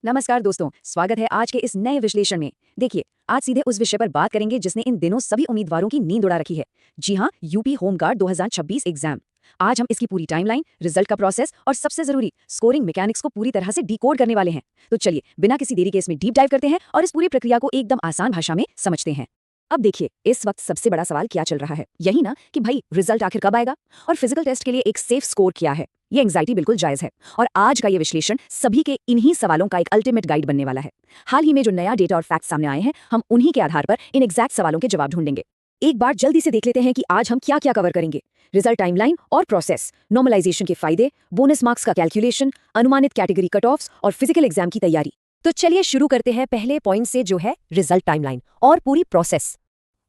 नमस्कार दोस्तों, स्वागत है आज के इस नए विश्लेषण में। देखिए, आज सीधे उस विषय पर बात करेंगे जिसने इन दिनों सभी उम्मीदवारों की नींद उड़ा रखी है। जी हाँ, यूपी होमगार्ड 2026 एग्जाम। आज हम इसकी पूरी टाइमलाइन, रिजल्ट का प्रोसेस और सबसे जरूरी स्कोरिंग मैकेनिक्स को पूरी तरह से डिकोड करने वाले हैं। तो चलिए, बिना किसी देरी के इसमें डीप डाइव करते हैं और इस पूरी प्रक्रिया को एकदम आसान भाषा में समझते हैं। अब देखिए, इस वक्त सबसे बड़ा सवाल क्या चल रहा है, यही ना कि भाई रिजल्ट आखिर कब आएगा और फिजिकल टेस्ट के लिए एक सेफ स्कोर क्या है। ये एंग्जाइटी बिल्कुल जायज है और आज का ये विश्लेषण सभी के इन्हीं सवालों का एक अल्टीमेट गाइड बनने वाला है। हाल ही में जो नया डेटा और फैक्ट सामने आए हैं, हम उन्हीं के आधार पर इन एग्जैक्ट सवालों के जवाब ढूंढेंगे। एक बार जल्दी से देख लेते हैं कि आज हम क्या क्या कवर करेंगे। रिजल्ट टाइमलाइन और प्रोसेस, नॉर्मलाइजेशन के फायदे, बोनस मार्क्स का कैलकुलेशन, अनुमानित कैटेगरी कट ऑफ्स और फिजिकल एग्जाम की तैयारी। तो चलिए शुरू करते हैं पहले पॉइंट से, जो है रिजल्ट टाइमलाइन और पूरी प्रोसेस।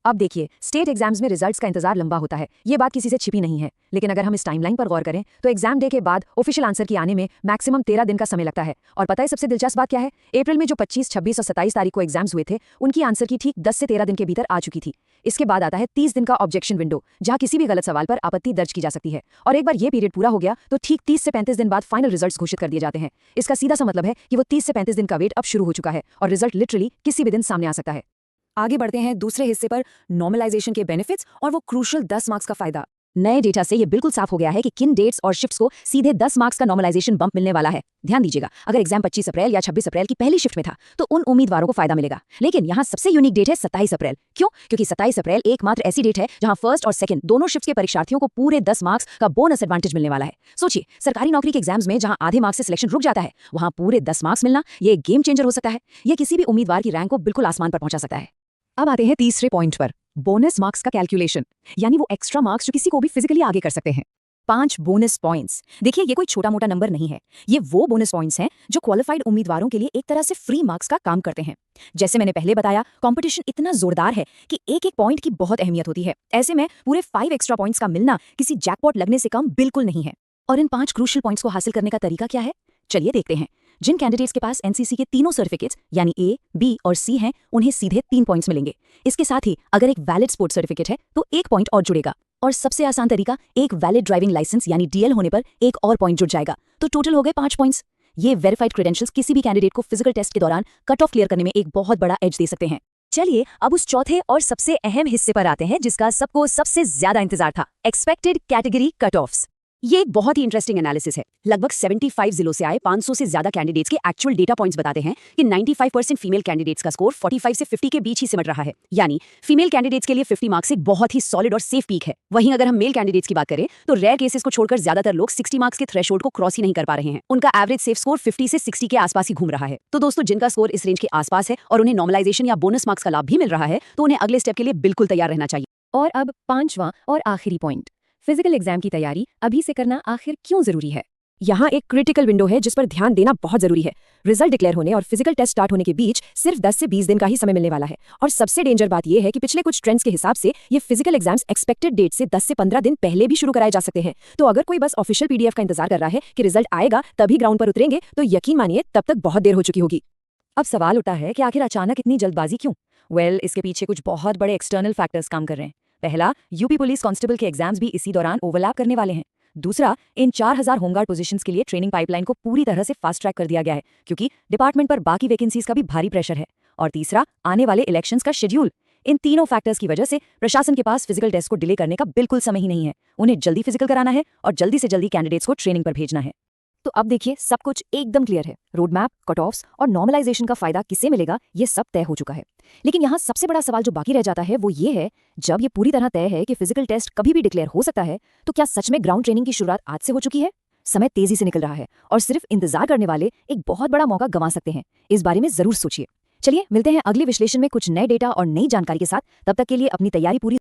अब देखिए, स्टेट एग्जाम्स में रिजल्ट्स का इंतजार लंबा होता है, ये बात किसी से छिपी नहीं है। लेकिन अगर हम इस टाइमलाइन पर गौर करें तो एग्जाम डे के बाद ऑफिशियल आंसर की आने में मैक्सिमम 13 दिन का समय लगता है। और पता है सबसे दिलचस्प बात क्या है? अप्रैल में जो 25, 26 और 27 तारीख को एग्जाम्स हुए थे, उनकी आंसर की ठीक 10 से 13 दिन के भीतर आ चुकी थी। इसके बाद आता है 30 दिन का ऑब्जेक्शन विंडो, जहां किसी भी गलत सवाल पर आपत्ति दर्ज की जा सकती है। और एक बार ये पीरियड पूरा हो गया तो ठीक 30 से 35 दिन बाद फाइनल रिजल्ट्स घोषित कर दिए जाते हैं। इसका सीधा सा मतलब है कि वो 30 से 35 दिन का वेट अब शुरू हो चुका है और रिजल्ट लिटरली किसी भी दिन सामने आ सकता है। आगे बढ़ते हैं दूसरे हिस्से पर, नॉर्मलाइजेशन के बेनिफिट्स और वो क्रूशियल 10 मार्क्स का फायदा। नए डेटा से ये बिल्कुल साफ हो गया है कि किन डेट्स और शिफ्ट्स को सीधे 10 मार्क्स का नॉर्मलाइजेशन बम्प मिलने वाला है। ध्यान दीजिएगा, अगर एग्जाम 25 अप्रैल या 26 अप्रैल की पहली शिफ्ट में था तो उन उम्मीदवारों को फायदा मिलेगा। लेकिन यहाँ सबसे यूनिक डेट है 27 अप्रैल। क्यों? क्योंकि 27 अप्रैल एकमात्र ऐसी डेट है जहां फर्स्ट और सेकंड दोनों शिफ्ट्स के परीक्षार्थियों को पूरे 10 मार्क्स का बोनस एडवांटेज मिलने वाला है। सोचिए, सरकारी नौकरी के एग्जाम्स में जहां आधे मार्क्स से सिलेक्शन रुक जाता है, वहां पूरे 10 मार्क्स मिलना ये एक गेम चेंजर हो सकता है। यह किसी भी उम्मीदवार की रैंक को बिल्कुल आसमान पर पहुंचा सकता है। अब आते हैं तीसरे पॉइंट पर, बोनस मार्क्स का कैलकुलेशन, यानी वो एक्स्ट्रा मार्क्स जो किसी को भी फिजिकली आगे कर सकते हैं। 5 बोनस पॉइंट्स। देखिए, ये कोई छोटा मोटा नंबर नहीं है, ये वो बोनस पॉइंट्स हैं जो क्वालिफाइड उम्मीदवारों के लिए एक तरह से फ्री मार्क्स का काम करते हैं। जैसे मैंने पहले बताया, कंपटीशन इतना जोरदार है कि एक एक पॉइंट की बहुत अहमियत होती है। ऐसे में पूरे 5 एक्स्ट्रा पॉइंट्स का मिलना किसी जैकपॉट लगने से कम बिल्कुल नहीं है। और इन 5 क्रूशियल पॉइंट्स को हासिल करने का तरीका क्या है, चलिए देखते हैं। जिन कैंडिडेट्स के पास एनसीसी के तीनों सर्टिफिकेट्स यानी ए, बी और सी हैं, उन्हें सीधे 3 पॉइंट्स मिलेंगे। इसके साथ ही अगर एक वैलिड स्पोर्ट्स सर्टिफिकेट है तो 1 पॉइंट और जुड़ेगा। और सबसे आसान तरीका, एक वैलिड ड्राइविंग लाइसेंस यानी डीएल होने पर 1 और पॉइंट जुड़ जाएगा, तो टोटल हो गए 5 पॉइंट्स। ये वेरीफाइड क्रेडेंशियल्स किसी भी कैंडिडेट को फिजिकल टेस्ट के दौरान कट ऑफ क्लियर करने में एक बहुत बड़ा एज दे सकते हैं। चलिए अब उस चौथे और सबसे अहम हिस्से पर आते हैं जिसका सबको सबसे ज्यादा इंतजार था, एक्सपेक्टेड कैटेगरी कट ऑफ्स। ये एक बहुत ही इंटरेस्टिंग एनालिसिस है। लगभग 75 जिलों से आए 500 से ज्यादा कैंडिडेट्स के एक्चुअल डेटा पॉइंट्स बताते हैं कि 95% फीमेल कैंडिडेट्स का स्कोर 45 से 50 के बीच ही सिमट रहा है। यानी फीमेल कैंडिडेट्स के लिए 50 मार्क्स एक बहुत ही सॉलिड और सेफ पीक है। वहीं अगर हम मेल कैंडिडेट्स की बात करें तो रेयर केसेस को छोड़कर ज्यादातर लोग 60 मार्क्स के थ्रेशोल्ड को क्रॉस ही नहीं कर पा रहे हैं। उनका एवरेज सेफ स्कोर 50 से 60 के आसपास ही घूम रहा है। तो दोस्तों, जिनका स्कोर इस रेंज के आसपास है और उन्हें नॉर्मलाइजेशन या बोनस मार्क्स का लाभ भी मिल रहा है, तो उन्हें अगले स्टेप के लिए बिल्कुल तैयार रहना चाहिए। और अब 5वां और आखिरी पॉइंट, फिजिकल एग्जाम की तैयारी अभी से करना आखिर क्यों जरूरी है। यहाँ एक क्रिटिकल विंडो है जिस पर ध्यान देना बहुत जरूरी है। रिजल्ट डिक्लेयर होने और फिजिकल टेस्ट स्टार्ट होने के बीच सिर्फ 10 से 20 दिन का ही समय मिलने वाला है। और सबसे डेंजर बात यह है कि पिछले कुछ ट्रेंड्स के हिसाब से ये फिजिकल एग्जाम्स एक्सपेक्टेड डेट से 10 से 15 दिन पहले भी शुरू कराए जा सकते हैं। तो अगर कोई बस ऑफिशियल पीडीएफ का इंतजार कर रहा है कि रिजल्ट आएगा तभी ग्राउंड पर उतरेंगे, तो यकीन मानिए तब तक बहुत देर हो चुकी होगी। अब सवाल उठा है कि आखिर अचानक इतनी जल्दबाजी क्यों? इसके पीछे कुछ बहुत बड़े एक्सटर्नल फैक्टर्स काम कर रहे हैं। पहला, यूपी पुलिस कांस्टेबल के एग्जाम्स भी इसी दौरान ओवरलैप करने वाले हैं। दूसरा, इन 4000 होमगार्ड पोजीशंस के लिए ट्रेनिंग पाइपलाइन को पूरी तरह से फास्ट ट्रैक कर दिया गया है, क्योंकि डिपार्टमेंट पर बाकी वैकेंसीज का भी भारी प्रेशर है। और तीसरा, आने वाले इलेक्शंस का शेड्यूल। इन तीनों फैक्टर्स की वजह से प्रशासन के पास फिजिकल टेस्ट को डिले करने का बिल्कुल समय ही नहीं है। उन्हें जल्दी फिजिकल कराना है और जल्दी से जल्दी कैंडिडेट्स को ट्रेनिंग पर भेजना है। तो अब देखिए, सब कुछ एकदम क्लियर है। रोड मैप, कट ऑफ्स और नॉर्मलाइजेशन का फायदा किसे मिलेगा, ये सब तय हो चुका है। लेकिन यहाँ सबसे बड़ा सवाल जो बाकी रह जाता है वो ये है, जब ये पूरी तरह तय है कि फिजिकल टेस्ट कभी भी डिक्लेयर हो सकता है, तो क्या सच में ग्राउंड ट्रेनिंग की शुरुआत आज से हो चुकी है? समय तेजी से निकल रहा है और सिर्फ इंतजार करने वाले एक बहुत बड़ा मौका गंवा सकते हैं। इस बारे में जरूर सोचिए। चलिए मिलते हैं अगले विश्लेषण में कुछ नए डेटा और नई जानकारी के साथ। तब तक के लिए अपनी तैयारी पूरी